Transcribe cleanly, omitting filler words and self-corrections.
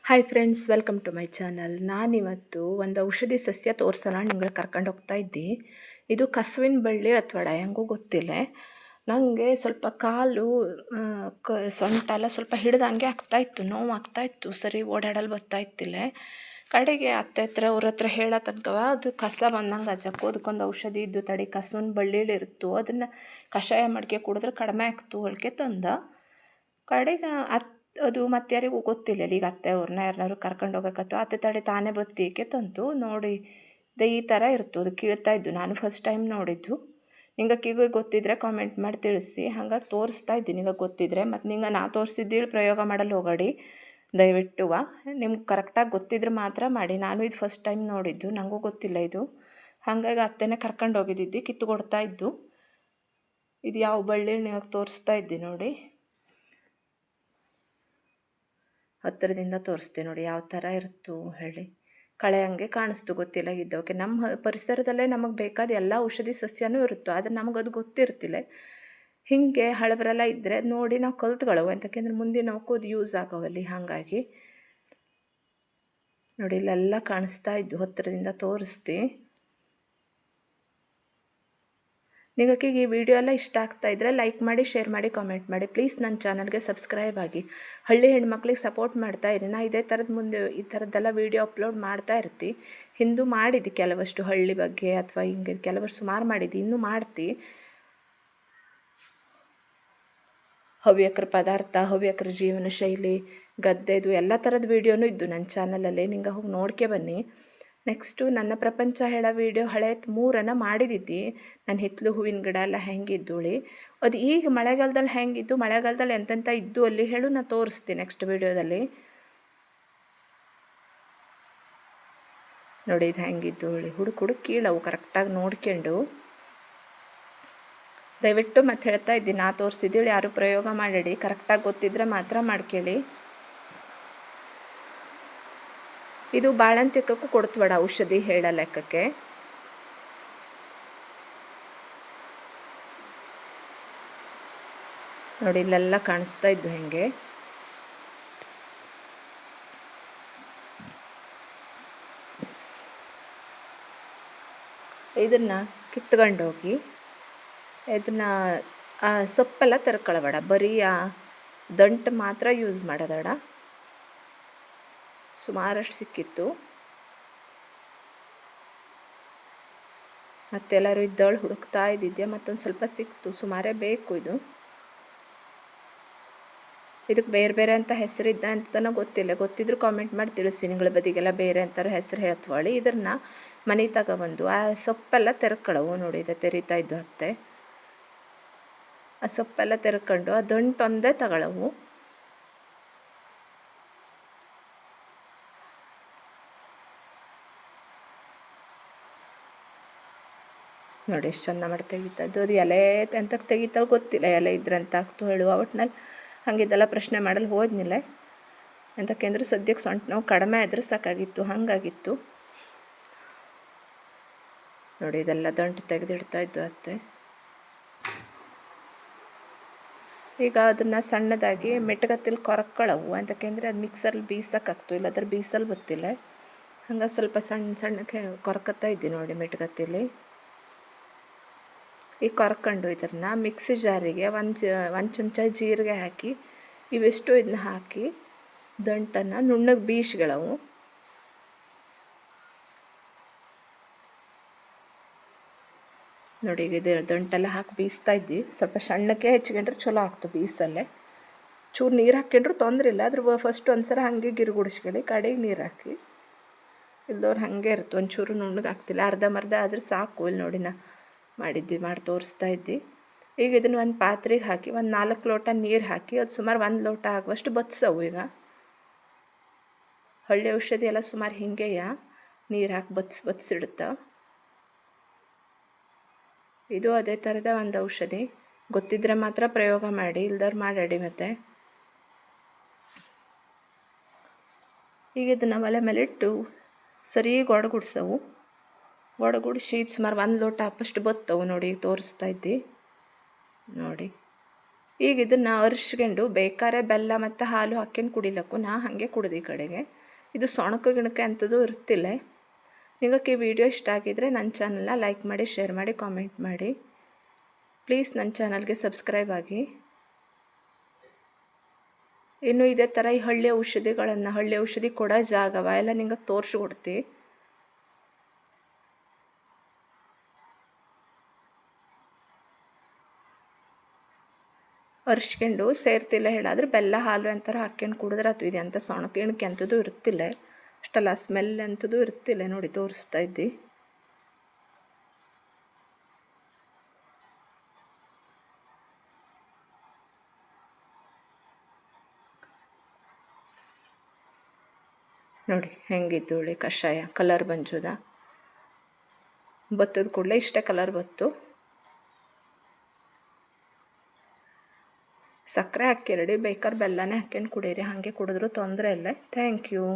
Hi friends, welcome to my channel. ನಾನಿವತ್ತು ಒಂದು ಔಷಧಿ ಸಸ್ಯ ತೋರಿಸೋಣ ನಿங்களை ಕರ್ಕೊಂಡು ಹೋಗ್ತಾ ಇದ್ದೆ. ಇದು ಕಸುವಿನ ಬಳ್ಳಿ ಅಥವಾ ಹೆಂಗೂ ಗೊತ್ತಿಲ್ಲ. ನನಗೆ ಸ್ವಲ್ಪ ಕಾಲು ಸೊಂಟ ಎಲ್ಲ ಸ್ವಲ್ಪ ಹಿಡ್ದಂಗೆ ಆಗ್ತಾಯಿತ್ತು, ನೋವು ಆಗ್ತಾಯಿತ್ತು, ಸರಿ ಓಡಾಡಲು ಬರ್ತಾಯಿತ್ತಿಲ್ಲ. ಕಡೆಗೆ ಅತ್ತೆ ಹತ್ರ ಅವ್ರ ಹತ್ರ ಹೇಳೋ ತನಕ ಅದು ಕಸ ಬಂದಂಗೆ ಅಜ್ಜಕ್ಕೂ ಅದಕ್ಕೊಂದು ಔಷಧಿ ಇದ್ದು ತಡಿ ಕಸುವಿನ ಬಳ್ಳಿಲಿರುತ್ತು, ಅದನ್ನು ಕಷಾಯ ಮಾಡ್ಕೆ ಕುಡಿದ್ರೆ ಕಡಿಮೆ ಆಗ್ತು ಹೊಳ್ಕೆ ತಂದ. ಕಡೆಗೆ ಅದು ಮತ್ತೆ ಯಾರಿಗೂ ಗೊತ್ತಿಲ್ಲ, ಈಗ ಅತ್ತೆ ಅವ್ರನ್ನ ಯಾರನ್ನಾರು ಕರ್ಕೊಂಡು ಹೋಗೋಕತ್ತು ಅತ್ತೆ ತಡೆ ತಾನೇ ಬತ್ತೀಕೆ ತಂತು ನೋಡಿ. ಈ ಥರ ಇರ್ತು, ಅದು ಕೀಳ್ತಾಯಿದ್ದು. ನಾನು ಫಸ್ಟ್ ಟೈಮ್ ನೋಡಿದ್ದು. ನಿಂಗೆ ಅಕ್ಕಿಗೂ ಗೊತ್ತಿದ್ರೆ ಕಾಮೆಂಟ್ ಮಾಡಿ ತಿಳಿಸಿ. ಹಂಗಾಗಿ ತೋರಿಸ್ತಾ ಇದ್ದೀನಿ ನಿಂಗೆ ಗೊತ್ತಿದ್ರೆ. ಮತ್ತು ನಿಂಗೆ ನಾ ತೋರಿಸಿದ್ದೇಳಿ ಪ್ರಯೋಗ ಮಾಡಲು ಹೋಗಡಿ ದಯವಿಟ್ಟು. ನಿಮ್ಗೆ ಕರೆಕ್ಟಾಗಿ ಗೊತ್ತಿದ್ರೆ ಮಾತ್ರ ಮಾಡಿ. ನಾನು ಇದು ಫಸ್ಟ್ ಟೈಮ್ ನೋಡಿದ್ದು, ನನಗೂ ಗೊತ್ತಿಲ್ಲ ಇದು. ಹಾಗಾಗಿ ಅತ್ತೆನೇ ಕರ್ಕೊಂಡು ಹೋಗಿದ್ದಿದ್ದು, ಕಿತ್ತು ಕೊಡ್ತಾ ಇದ್ದು. ಇದು ಯಾವ ಬಳ್ಳಿ ನೀವು ತೋರಿಸ್ತಾ ಇದ್ದೆ ನೋಡಿ, ಹತ್ತಿರದಿಂದ ತೋರಿಸ್ತೆ ನೋಡಿ ಯಾವ ಥರ ಇರುತ್ತು ಹೇಳಿ. ಕಳೆ ಹಂಗೆ ಕಾಣಿಸ್ತು, ಗೊತ್ತಿಲ್ಲ ಇದ್ದವಕ್ಕೆ. ನಮ್ಮ ಪರಿಸರದಲ್ಲೇ ನಮಗೆ ಬೇಕಾದ ಎಲ್ಲ ಔಷಧಿ ಸಸ್ಯನೂ ಇರುತ್ತೋ, ಆದರೆ ನಮಗದು ಗೊತ್ತಿರ್ತಿಲ್ಲ. ಹೀಗೆ ಹಳಬರೆಲ್ಲ ಇದ್ದರೆ ನೋಡಿ ನಾವು ಕಲ್ತ್ಕೊಳ್ಳವು ಅಂತಕ್ಕೆಂದ್ರೆ ಮುಂದಿನ ಅವಕ್ಕೂ ಅದು ಯೂಸ್ ಆಗೋವಲ್ಲಿ. ಹಾಗಾಗಿ ನೋಡಿ ಇಲ್ಲೆಲ್ಲ ಕಾಣಿಸ್ತಾ ಇದ್ದು, ಹತ್ತಿರದಿಂದ ತೋರಿಸ್ತಿ. ನಿಮಗೆ ಈ ವಿಡಿಯೋ ಎಲ್ಲ ಇಷ್ಟ ಆಗ್ತಾ ಇದ್ದರೆ ಲೈಕ್ ಮಾಡಿ, ಶೇರ್ ಮಾಡಿ, ಕಾಮೆಂಟ್ ಮಾಡಿ. ಪ್ಲೀಸ್ ನನ್ನ ಚಾನಲ್ಗೆ ಸಬ್ಸ್ಕ್ರೈಬ್ ಆಗಿ. ಹಳ್ಳಿ ಹೆಣ್ಮಕ್ಳಿಗೆ ಸಪೋರ್ಟ್ ಮಾಡ್ತಾ ಇರಿ. ನಾ ಇದೇ ಥರದ ಮುಂದೆ ಈ ಥರದ್ದೆಲ್ಲ ವೀಡಿಯೋ ಅಪ್ಲೋಡ್ ಮಾಡ್ತಾ ಇರ್ತಿ. ಹಿಂದೂ ಮಾಡಿದ್ದು ಕೆಲವಷ್ಟು ಹಳ್ಳಿ ಬಗ್ಗೆ ಅಥವಾ ಹಿಂಗೆ ಕೆಲವಷ್ಟು ಸುಮಾರು ಮಾಡಿದ್ದು, ಇನ್ನೂ ಮಾಡ್ತಿ. ಹವ್ಯಕರ ಪದಾರ್ಥ, ಹವ್ಯಕರ ಜೀವನ ಶೈಲಿ, ಗದ್ದೆದು ಎಲ್ಲ ಥರದ ವೀಡಿಯೋನೂ ಇದ್ದು ನನ್ನ ಚಾನಲಲ್ಲಿ. ನಿಂಗೆ ಹೋಗಿ ನೋಡ್ಕೆ ಬನ್ನಿ. ನೆಕ್ಸ್ಟು ನನ್ನ ಪ್ರಪಂಚ ಹೇಳೋ ವೀಡಿಯೋ ಹಳೆಯ 3 ಮಾಡಿದ್ದಿ. ನನ್ನ ಹಿತ್ತಲು ಹೂವಿನ ಗಿಡ ಎಲ್ಲ ಹೆಂಗಿದ್ದುಳಿ, ಅದು ಈಗ ಮಳೆಗಾಲದಲ್ಲಿ ಹೆಂಗಿದ್ದು, ಮಳೆಗಾಲದಲ್ಲಿ ಎಂತೆಂಥ ಇದ್ದು ಅಲ್ಲಿ ಹೇಳು, ನಾನು ತೋರಿಸ್ತೀನಿ ನೆಕ್ಸ್ಟ್ ವೀಡಿಯೋದಲ್ಲಿ. ನೋಡಿ ಇದು ಹೆಂಗಿದ್ದು ಹೇಳಿ, ಹುಡುಕು ಕೀಳವು ಕರೆಕ್ಟಾಗಿ ನೋಡ್ಕೊಂಡು. ದಯವಿಟ್ಟು ಮತ್ತೆ ಹೇಳ್ತಾ ಇದ್ದೀನಿ, ನಾ ತೋರಿಸಿದ್ದೀಳಿ ಯಾರು ಪ್ರಯೋಗ ಮಾಡಿ, ಕರೆಕ್ಟಾಗಿ ಗೊತ್ತಿದ್ರೆ ಮಾತ್ರ ಮಾಡ್ಕೊಳ್ಳಿ. ಇದು ಬಾಳಂತಿಕಕ್ಕೂ ಕೊಡ್ತಬೇಡ ಔಷಧಿ ಹೇಳೋ ಲೆಕ್ಕಕ್ಕೆ. ನೋಡಿ ಇಲ್ಲೆಲ್ಲ ಕಾಣಿಸ್ತಾ ಇದ್ದು ಹೆಂಗೆ. ಇದನ್ನು ಕಿತ್ಕೊಂಡೋಗಿ ಇದನ್ನು ಸೊಪ್ಪೆಲ್ಲ ತೆರ್ಕೊಳ್ಬೇಡ, ಬರೀ ಆ ದಂಟು ಮಾತ್ರ ಯೂಸ್ ಮಾಡೋದಡ. ಸುಮಾರಷ್ಟು ಸಿಕ್ಕಿತ್ತು. ಮತ್ತೆಲ್ಲರೂ ಇದ್ದವಳು ಹುಡುಕ್ತಾ ಇದ್ದಿದ್ದೆ, ಮತ್ತೊಂದು ಸ್ವಲ್ಪ ಸಿಕ್ತು, ಸುಮಾರೇ ಬೇಕು ಇದು. ಇದಕ್ಕೆ ಬೇರೆ ಬೇರೆ ಅಂತ ಹೆಸರಿದ್ದ ಅಂತನೋ ಗೊತ್ತಿಲ್ಲ, ಗೊತ್ತಿದ್ರು ಕಾಮೆಂಟ್ ಮಾಡಿ ತಿಳಿಸಿ. ನಿಗಳ ಬದಿಗೆಲ್ಲ ಬೇರೆ ಅಂತಾರೋ ಹೆಸರು ಹೇಳ್ತವಳಿ. ಇದನ್ನು ಮನೆ ತಗೊಬಂದು ಆ ಸೊಪ್ಪೆಲ್ಲ ತೆರ್ಕೊಳ್ಳವು. ನೋಡಿ ಇದೆ ತೆರಿತಾ ಇದ್ದು ಅತ್ತೆ. ಆ ಸೊಪ್ಪೆಲ್ಲ ತೆರ್ಕೊಂಡು ಆ ದಂಟು ಒಂದೇ ತಗೊಳ್ಳವು. ನೋಡಿ ಎಷ್ಟು ಚಂದ ಮಾಡಿ ತೆಗಿತಾ ಇದ್ದು. ಅದು ಎಲೆ ಎಂತಕ್ಕೆ ತೆಗಿತಾಳೆ ಗೊತ್ತಿಲ್ಲ, ಎಲೆ ಇದ್ರೆ ಅಂತ ಆಗ್ತು ಹೇಳುವ ಒಟ್ಟಿನಲ್ಲಿ. ಹಾಗಿದ್ದೆಲ್ಲ ಪ್ರಶ್ನೆ ಮಾಡಲು ಹೋದ್ನಿಲ್ಲ. ಎಂತಕ್ಕೆಂದ್ರೆ ಸದ್ಯಕ್ಕೆ ಸೊಂಟ ನೋವು ಕಡಿಮೆ ಆದ್ರೆ ಸಾಕಾಗಿತ್ತು, ಹಾಗಾಗಿತ್ತು. ನೋಡಿ ಇದೆಲ್ಲ ದಂಟು ತೆಗೆದಿಡ್ತಾ ಇದ್ದು ಅತ್ತೆ. ಈಗ ಅದನ್ನು ಸಣ್ಣದಾಗಿ ಮೆಟ್ಗತ್ತಿಲಿ ಕೊರಕೊಳ್ಳವು. ಅಂತಕ್ಕೆಂದರೆ ಅದು ಮಿಕ್ಸರ್ಲಿ ಬೀಸೋಕ್ಕಾಗ್ತು, ಇಲ್ಲಾದ್ರೆ ಬೀಸಲು ಗೊತ್ತಿಲ್ಲ. ಹಂಗೆ ಸ್ವಲ್ಪ ಸಣ್ಣ ಸಣ್ಣಕ್ಕೆ ಕೊರಕತ್ತಾ ಇದ್ದೆ ನೋಡಿ ಮೆಟ್ಗತ್ತಿಲಿ. ಈ ಕೊರ್ಕೊಂಡು ಇದನ್ನು ಮಿಕ್ಸಿ ಜಾರಿಗೆ ಒಂದು ಚಮಚ ಜೀರಿಗೆ ಹಾಕಿ, ಇವೆಷ್ಟು ಇದನ್ನ ಹಾಕಿ ದಂಟನ್ನು ನುಣ್ಣಗೆ ಬೀಸ್ಗಳವು. ನೋಡಿ ಈಗ ಇದು ದಂಟೆಲ್ಲ ಹಾಕಿ ಬೀಸ್ತಾ ಇದ್ದಿ. ಸ್ವಲ್ಪ ಸಣ್ಣಕ್ಕೆ ಹೆಚ್ಚಿಕೊಂಡ್ರೆ ಚಲೋ ಆಗ್ತು ಬೀಸಲ್ಲೇ. ಚೂರು ನೀರು ಹಾಕ್ಕೊಂಡ್ರು ತೊಂದರೆ ಇಲ್ಲ, ಅದ್ರ ಫಸ್ಟ್ ಒಂದ್ಸಲ ಹಾಗೆ ಗಿರುಗುಡಿಸ್ಕೊಳ್ಳಿ, ಕಡೆಗೆ ನೀರು ಹಾಕಿ. ಇಲ್ದವ್ರು ಹಾಗೆ ಇರುತ್ತೆ, ಒಂಚೂರು ನುಣ್ಣಗೆ ಆಗ್ತಿಲ್ಲ, ಅರ್ಧಂಬರ್ಧ ಆದ್ರೆ ಸಾಕು. ಇಲ್ಲಿ ನೋಡಿ ನಾ ಮಾಡಿ ತೋರಿಸ್ತಾ ಇದ್ದಿ. ಈಗ ಇದನ್ನು ಒಂದು ಪಾತ್ರೆಗೆ ಹಾಕಿ ಒಂದು 4 ಲೋಟ ನೀರು ಹಾಕಿ, ಅದು ಸುಮಾರು 1 ಲೋಟ ಆಗುವಷ್ಟು ಬತ್ಸವು. ಈಗ ಹಳ್ಳಿ ಔಷಧಿ ಎಲ್ಲ ಸುಮಾರು ಹಿಂಗೆಯ ನೀರು ಹಾಕಿ ಬತ್ಸಿಡುತ್ತೆ. ಇದು ಅದೇ ಥರದ ಒಂದು ಔಷಧಿ. ಗೊತ್ತಿದ್ರೆ ಮಾತ್ರ ಪ್ರಯೋಗ ಮಾಡಿ, ಇಲ್ದವ್ರು ಮಾಡಿ. ಮತ್ತೆ ಈಗ ಇದನ್ನು ಒಲೆ ಮೇಲಿಟ್ಟು ಸರಿ ಗೊಡಗುಡ್ಸವು. ಗೊಡಗುಡಿಸಿ ಸುಮಾರು 1 ಲೋಟ ಅಪ್ಪಷ್ಟು ಬತ್ತವು. ನೋಡಿ ತೋರಿಸ್ತಾ ಇದ್ದಿ ನೋಡಿ. ಈಗ ಇದನ್ನು ಅರಿಶ್ಕೊಂಡು ಬೇಕಾದ್ರೆ ಬೆಲ್ಲ ಮತ್ತು ಹಾಲು ಹಾಕ್ಕೊಂಡು ಕುಡಿಲಕ್ಕು ನಾ ಹಾಗೆ ಕುಡ್ದು ಈ ಕಡೆಗೆ. ಇದು ಸೊಣಕು ಗಿಣಕ್ಕೆ ಅಂಥದ್ದು ಇರ್ತಿಲ್ಲ. ನಿಮಗೆ ಈ ವಿಡಿಯೋ ಇಷ್ಟ ಆಗಿದ್ರೆ ನನ್ನ ಚಾನಲ್ನ ಲೈಕ್ ಮಾಡಿ, ಶೇರ್ ಮಾಡಿ, ಕಾಮೆಂಟ್ ಮಾಡಿ. ಪ್ಲೀಸ್ ನನ್ನ ಚಾನಲ್ಗೆ ಸಬ್ಸ್ಕ್ರೈಬ್ ಆಗಿ. ಇನ್ನು ಇದೇ ಥರ ಈ ಹಳ್ಳಿ ಔಷಧಿ ಕೊಡೋ ಜಾಗವ ಎಲ್ಲ ನಿಂಗೆ ತೋರಿಸ್ಕೊಡ್ತಿ. ಅರಿಶ್ಕೊಂಡು ಸೇರ್ತಿಲ್ಲ ಹೇಳಾದ್ರೆ ಬೆಲ್ಲ ಹಾಲು ಅಂತಾರೆ ಹಾಕ್ಕೊಂಡು ಕುಡಿದ್ರೆ ಅದು ಇದೆ ಅಂತ ಸೊಣಕೆ ಗಿಣಕೆ ಅಂಥದ್ದು ಇರ್ತಿಲ್ಲ. ಅಷ್ಟಲ್ಲ ಸ್ಮೆಲ್ ಅಂಥದ್ದು ಇರ್ತಿಲ್ಲ. ನೋಡಿ ತೋರಿಸ್ತಾ ಇದ್ದಿ. ನೋಡಿ ಹೆಂಗಿದ್ದು ಹುಳಿ ಕಷಾಯ ಕಲರ್ ಬಂಜುದ ಬತ್ತದ ಕೂಡಲೇ ಇಷ್ಟೇ ಕಲರ್ ಬತ್ತು. ಸಕ್ಕರೆ ಹಾಕಿ ಬೇಕಾದ್ರೆ ಬೆಲ್ಲನೇ ಹಾಕ್ಕೊಂಡು ಕುಡೀರಿ. ಹಾಗೆ ಕುಡಿದ್ರೂ ತೊಂದರೆ ಇಲ್ಲ. Thank you.